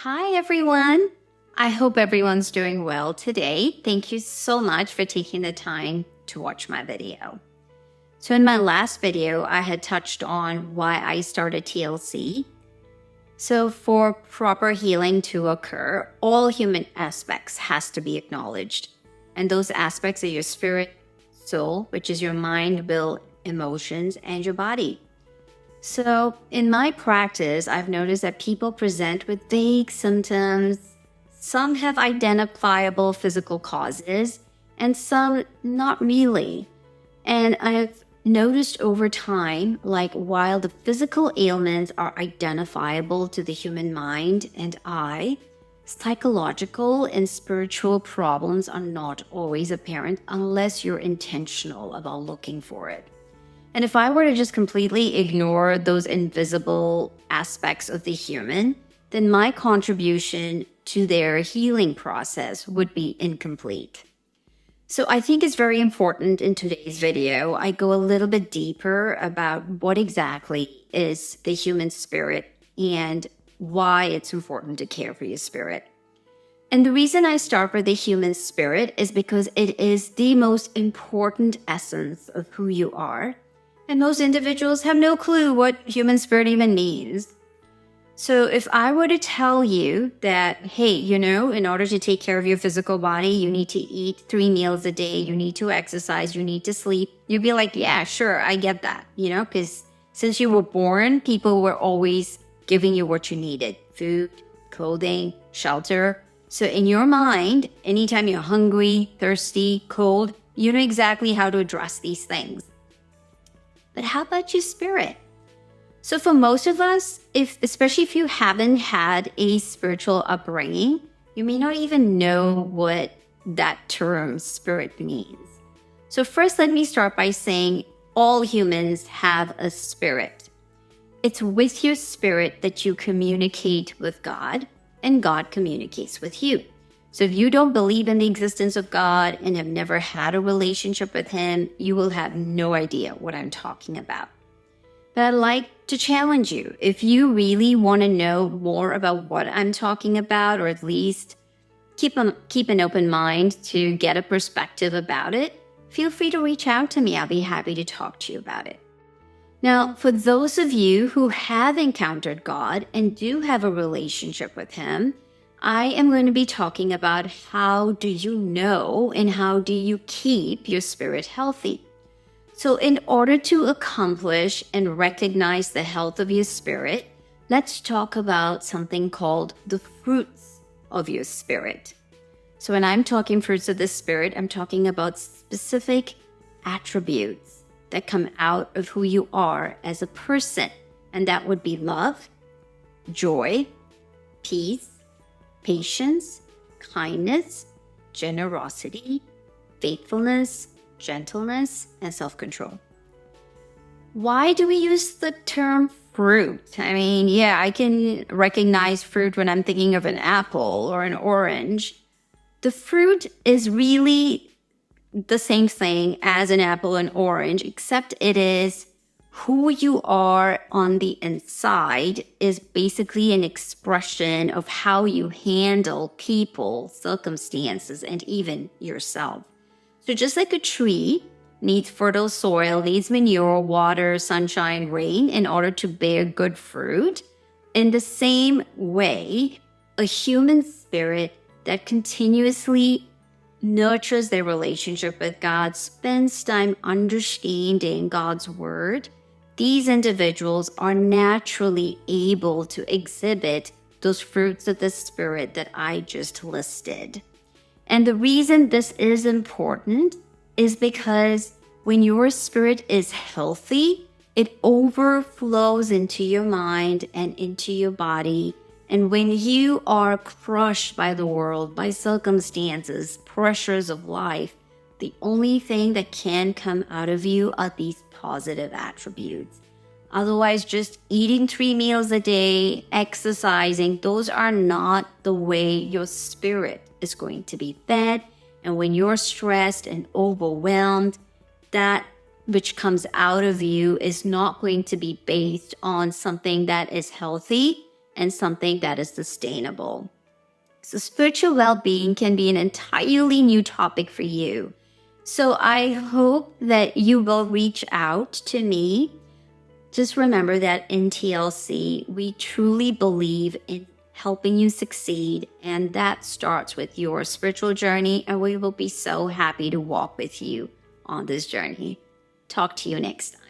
Hi, everyone. I hope everyone's doing well today. Thank you so much for taking the time to watch my video. So in my last video, I had touched on why I started TLC. So for proper healing to occur, all human aspects has to be acknowledged. And those aspects are your spirit, soul, which is your mind, will, emotions, and your body. So in my practice, I've noticed that people present with vague symptoms. Some have identifiable physical causes, and some not really. And I've noticed over time, like while the physical ailments are identifiable to the human mind and eye, psychological and spiritual problems are not always apparent unless you're intentional about looking for it. And if I were to just completely ignore those invisible aspects of the human, then my contribution to their healing process would be incomplete. So I think it's very important in today's video, I go a little bit deeper about what exactly is the human spirit and why it's important to care for your spirit. And the reason I start with the human spirit is because it is the most important essence of who you are. And most individuals have no clue what human spirit even means. So if I were to tell you that, hey, in order to take care of your physical body, you need to eat 3 meals a day, you need to exercise, you need to sleep, you'd be like, yeah, sure, I get that, because since you were born, people were always giving you what you needed: food, clothing, shelter. So in your mind, anytime you're hungry, thirsty, cold, you know exactly how to address these things. But how about your spirit? So for most of us, especially if you haven't had a spiritual upbringing, you may not even know what that term spirit means. So first, let me start by saying all humans have a spirit. It's with your spirit that you communicate with God, and God communicates with you. So if you don't believe in the existence of God and have never had a relationship with Him, you will have no idea what I'm talking about. But I'd like to challenge you. If you really want to know more about what I'm talking about, or at least keep an open mind to get a perspective about it, feel free to reach out to me. I'll be happy to talk to you about it. Now, for those of you who have encountered God and do have a relationship with Him, I am going to be talking about how do you know and how do you keep your spirit healthy. So in order to accomplish and recognize the health of your spirit, let's talk about something called the fruits of your spirit. So when I'm talking fruits of the spirit, I'm talking about specific attributes that come out of who you are as a person. And that would be love, joy, peace, patience, kindness, generosity, faithfulness, gentleness, and self-control. Why do we use the term fruit? I mean, yeah, I can recognize fruit when I'm thinking of an apple or an orange. The fruit is really the same thing as an apple and orange, except it is who you are on the inside is basically an expression of how you handle people, circumstances, and even yourself. So just like a tree needs fertile soil, needs manure, water, sunshine, rain in order to bear good fruit, in the same way, a human spirit that continuously nurtures their relationship with God, spends time understanding God's word, these individuals are naturally able to exhibit those fruits of the spirit that I just listed. And the reason this is important is because when your spirit is healthy, it overflows into your mind and into your body. And when you are crushed by the world, by circumstances, pressures of life, the only thing that can come out of you are these positive attributes. Otherwise, just eating 3 meals a day, exercising, those are not the way your spirit is going to be fed. And when you're stressed and overwhelmed, that which comes out of you is not going to be based on something that is healthy and something that is sustainable. So spiritual well-being can be an entirely new topic for you. So I hope that you will reach out to me. Just remember that in TLC, we truly believe in helping you succeed, and that starts with your spiritual journey, and we will be so happy to walk with you on this journey. Talk to you next time.